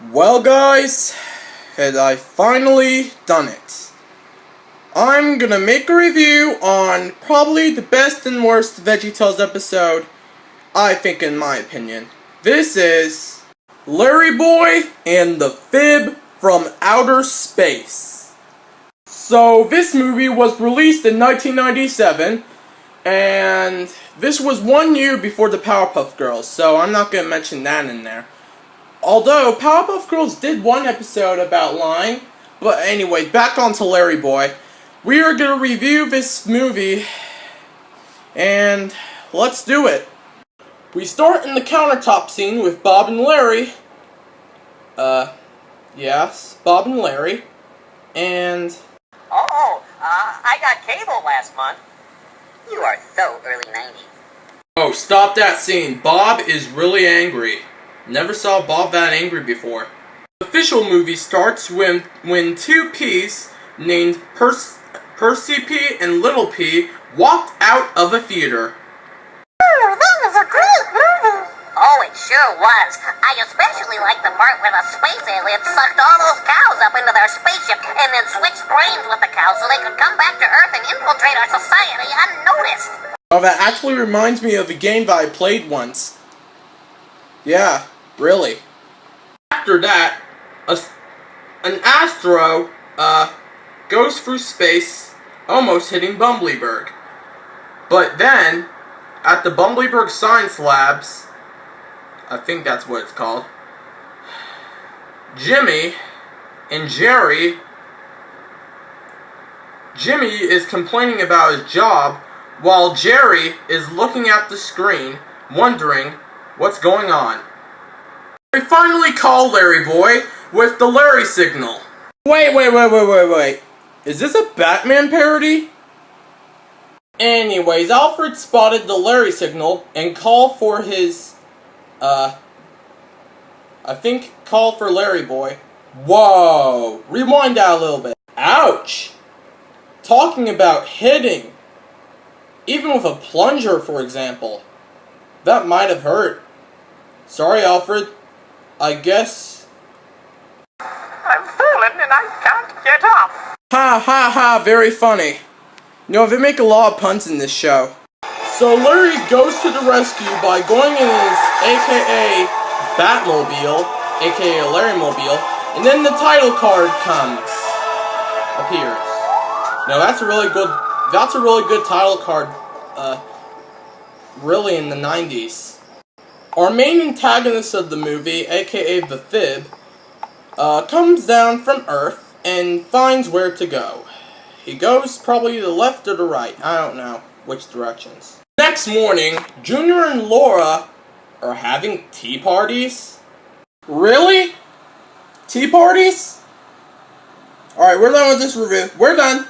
Well guys, had I finally done it. I'm gonna make a review on probably the best and worst VeggieTales episode, I think in my opinion. This is Larry Boy and the Fib from Outer Space. So this movie was released in 1997, and this was 1 year before the Powerpuff Girls, so I'm not gonna mention that in there. Although, Powerpuff Girls did one episode about lying. But anyway, back on to Larry Boy. We are going to review this movie. And let's do it. We start in the countertop scene with Bob and Larry. Yes, Bob and Larry. And... I got cable last month. You are so early 90s. Oh, stop that scene. Bob is really angry. Never saw Bob that angry before. The official movie starts when two P's named Percy P and Little P walked out of a theater. That was a great movie. Oh, it sure was. I especially liked the part where the space aliens sucked all those cows up into their spaceship and then switched brains with the cows so they could come back to Earth and infiltrate our society unnoticed. Oh, that actually reminds me of a game that I played once. Yeah, really. After that, an astro, goes through space, almost hitting Bumbleberg. But then, at the Bumbleberg Science Labs, I think that's what it's called, Jimmy is complaining about his job, while Jerry is looking at the screen, wondering what's going on. They finally call Larry Boy with the Larry signal. Wait. Is this a Batman parody? Anyways, Alfred spotted the Larry signal and called for his, call for Larry Boy. Whoa! Rewind that a little bit. Ouch! Talking about hitting. Even with a plunger, for example. That might have hurt. Sorry, Alfred. I guess... I'm fallen and I can't get up. Ha, very funny. You know, they make a lot of puns in this show. So Larry goes to the rescue by going in his AKA Batmobile, AKA Larrymobile, and then the title card appears. Now that's a really good title card, really in the 90s. Our main antagonist of the movie, aka the Fib, comes down from Earth and finds where to go. He goes probably to the left or the right, I don't know which directions. Next morning, Junior and Laura are having tea parties? Really? Tea parties? Alright, we're done with this review. We're done.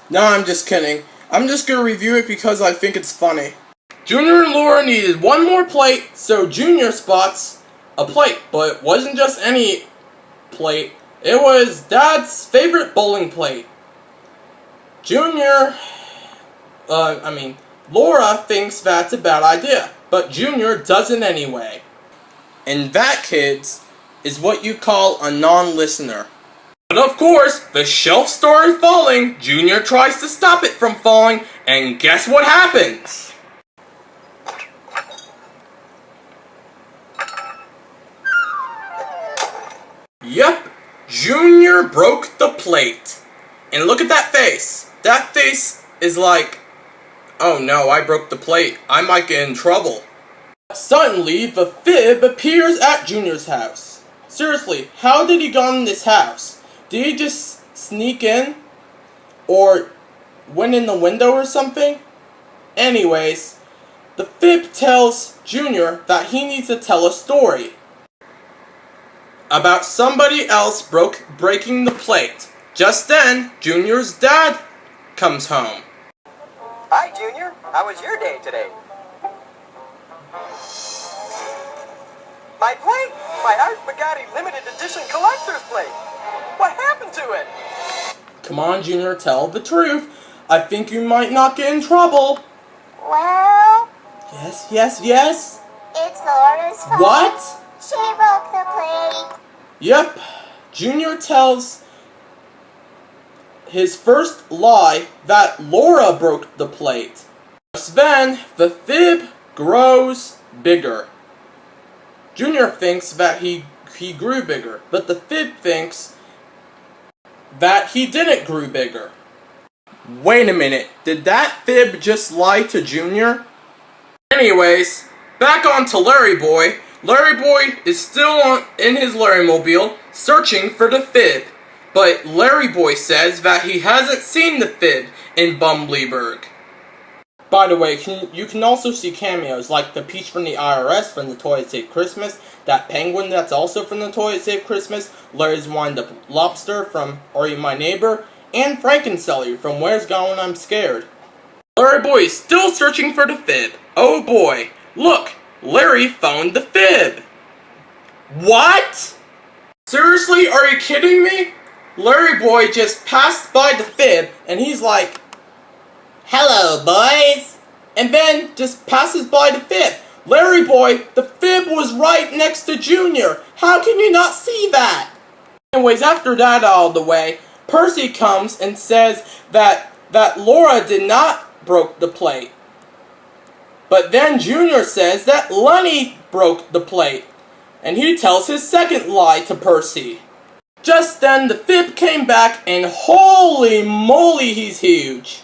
No, I'm just kidding. I'm just gonna review it because I think it's funny. Junior and Laura needed one more plate, so Junior spots a plate, but it wasn't just any plate, it was Dad's favorite bowling plate. Laura thinks that's a bad idea, but Junior does it anyway. And that, kids, is what you call a non-listener. But of course, the shelf started falling, Junior tries to stop it from falling, and guess what happens? Yep, Junior broke the plate. And look at that face. That face is like, oh no, I broke the plate. I might get in trouble. Suddenly, the Fib appears at Junior's house. Seriously, how did he get in this house? Did he just sneak in? Or went in the window or something? Anyways, the Fib tells Junior that he needs to tell a story about somebody else breaking the plate. Just then, Junior's dad comes home. Hi, Junior. How was your day today? My plate? My Art Bugatti limited edition collector's plate. What happened to it? Come on, Junior, tell the truth. I think you might not get in trouble. Well... Yes. It's Laura's fault. What? She broke the plate. Yep, Junior tells his first lie that Laura broke the plate. Then, the fib grows bigger. Junior thinks that he grew bigger, but the fib thinks that he didn't grow bigger. Wait a minute, did that fib just lie to Junior? Anyways, back on to Larry Boy. Larry Boy is still in his Larrymobile, searching for the fib. But Larry Boy says that he hasn't seen the fib in Bumbleberg. By the way, you can also see cameos like the Peach from the IRS from the Toy That Saved Christmas, that penguin that's also from the Toy That Saved Christmas, Larry's Wind-Up Lobster from Are You My Neighbor, and Frankencelli from Where's Gone When I'm Scared. Larry Boy is still searching for the fib. Oh boy, look, Larry found the fib. What? Seriously, are you kidding me? Larry Boy just passed by the fib and he's like, "Hello, boys," and then just passes by the fib. Larry Boy, the fib was right next to Junior. How can you not see that? Anyways, after that out of the way, Percy comes and says that Laura did not broke the plate. But then Junior says that Lenny broke the plate. And he tells his second lie to Percy. Just then the fib came back and holy moly, he's huge.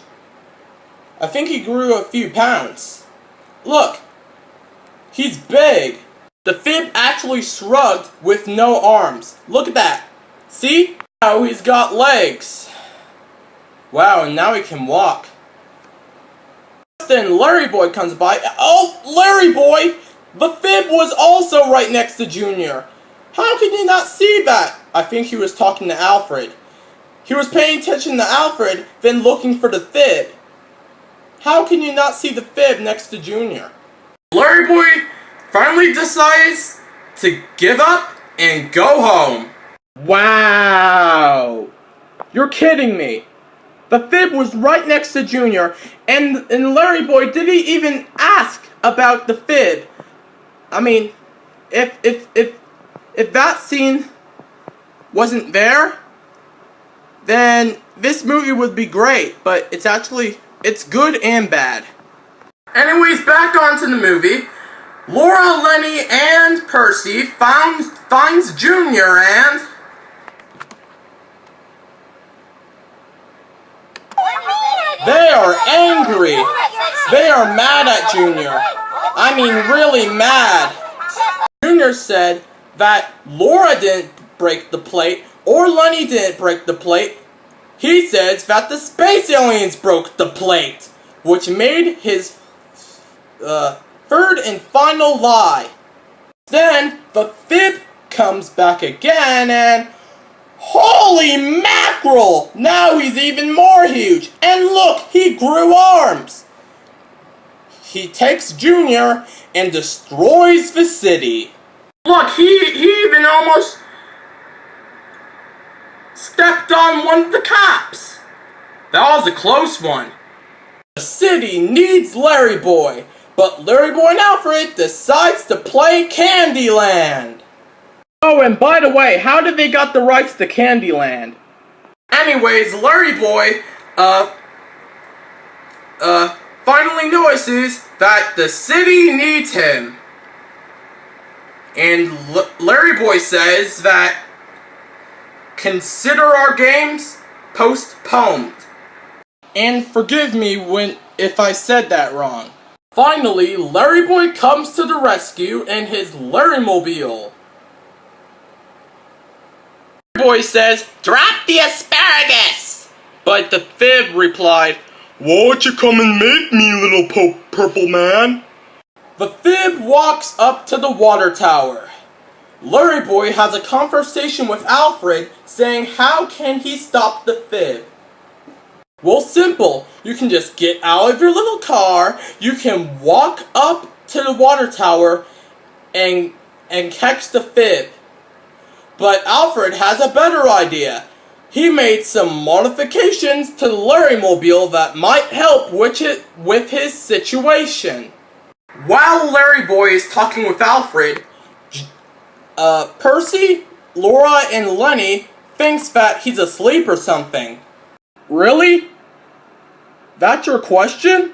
I think he grew a few pounds. Look, he's big. The fib actually shrugged with no arms. Look at that. See? Now he's got legs. Wow, and now he can walk. Then Larry Boy comes by. Oh, Larry Boy! The fib was also right next to Junior. How can you not see that? I think he was talking to Alfred. He was paying attention to Alfred, then looking for the fib. How can you not see the fib next to Junior? Larry Boy finally decides to give up and go home. Wow! You're kidding me. The fib was right next to Junior, and Larry Boy didn't even ask about the fib. I mean, if that scene wasn't there, then this movie would be great, but it's good and bad. Anyways, back onto the movie. Laura, Lenny, and Percy finds Junior and... They are angry. They are mad at Junior. I mean, really mad. Junior said that Laura didn't break the plate, or Lenny didn't break the plate. He says that the space aliens broke the plate, which made his third and final lie. Then the fib comes back again and... Holy mackerel! Now he's even more huge! And look, he grew arms! He takes Junior and destroys the city. Look, he even almost stepped on one of the cops. That was a close one. The city needs Larry Boy, but Larry Boy and Alfred decides to play Candyland. Oh, and by the way, how did they got the rights to Candyland? Anyways, Larry Boy, finally notices that the city needs him. And Larry Boy says that, consider our games postponed. And forgive me if I said that wrong. Finally, Larry Boy comes to the rescue in his Larrymobile. Boy says, "Drop the asparagus!" But the fib replied, "Won't you come and make me, little purple man?" The fib walks up to the water tower. Larry Boy has a conversation with Alfred saying how can he stop the fib. Well, simple. You can just get out of your little car, you can walk up to the water tower and catch the fib. But Alfred has a better idea. He made some modifications to the Larrymobile that might help with his situation. While Larry Boy is talking with Alfred, Percy Laura and Lenny thinks that he's asleep or something. Really? That's your question?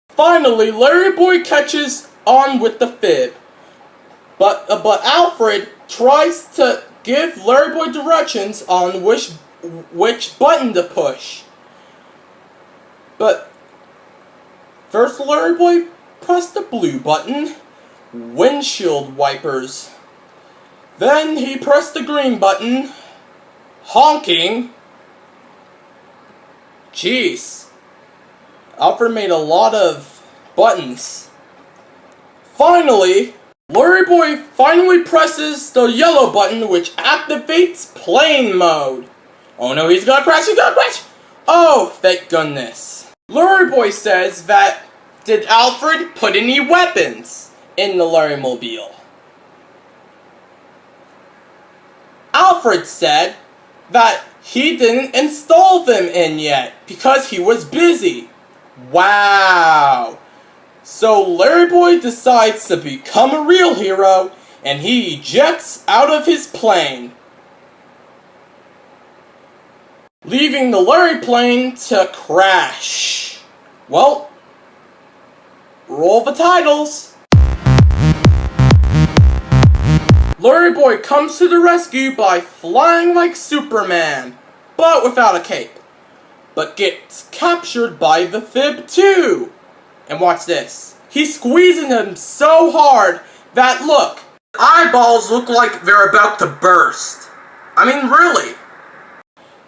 Finally, Larry Boy catches on with the fib. But Alfred tries to give Larry Boy directions on which button to push. But first Larry Boy pressed the blue button, windshield wipers. Then he pressed the green button, honking. Jeez. Alfred made a lot of buttons. Finally, Larry Boy finally presses the yellow button, which activates plane mode. Oh no, he's gonna crash, Oh, thank goodness. Larry Boy says that, did Alfred put any weapons in the Larry Mobile? Alfred said that he didn't install them in yet because he was busy. Wow. So Larry Boy decides to become a real hero and he ejects out of his plane, leaving the Larry plane to crash. Well, roll the titles. Larry Boy comes to the rescue by flying like Superman, but without a cape. But gets captured by the fib too. And watch this. He's squeezing him so hard that, look, eyeballs look like they're about to burst. I mean, really.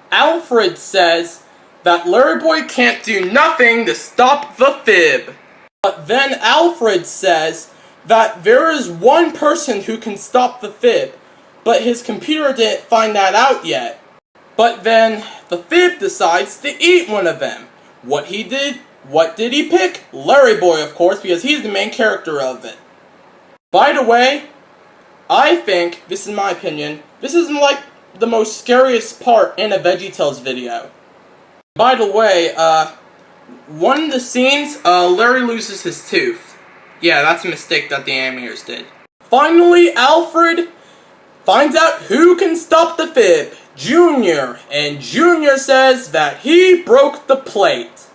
Alfred says that Larry Boy can't do nothing to stop the fib. But then Alfred says that there is one person who can stop the fib, but his computer didn't find that out yet. But then the fib decides to eat one of them. What did he pick? Larry Boy, of course, because he's the main character of it. By the way, I think, this is my opinion, this is like the most scariest part in a VeggieTales video. By the way, one of the scenes, Larry loses his tooth. Yeah, that's a mistake that the animators did. Finally, Alfred finds out who can stop the fib. Junior. And Junior says that he broke the plate.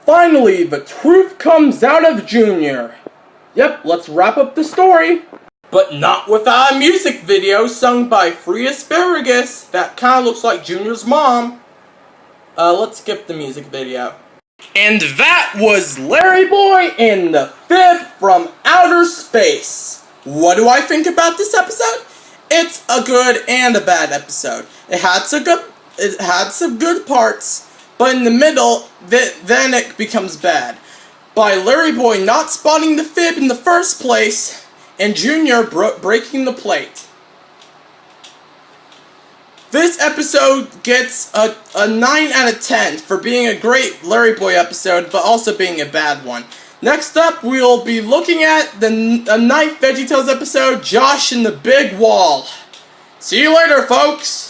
Finally, the truth comes out of Junior. Yep, let's wrap up the story. But not without a music video sung by Free Asparagus that kinda looks like Junior's mom. Let's skip the music video. And that was Larry Boy in the Fib from Outer Space. What do I think about this episode? It's a good and a bad episode. It had some good parts, but in the middle, then it becomes bad. By Larry Boy not spotting the fib in the first place, and Junior breaking the plate. This episode gets a 9 out of 10 for being a great Larry Boy episode, but also being a bad one. Next up, we'll be looking at the 9th VeggieTales episode, Josh and the Big Wall. See you later, folks!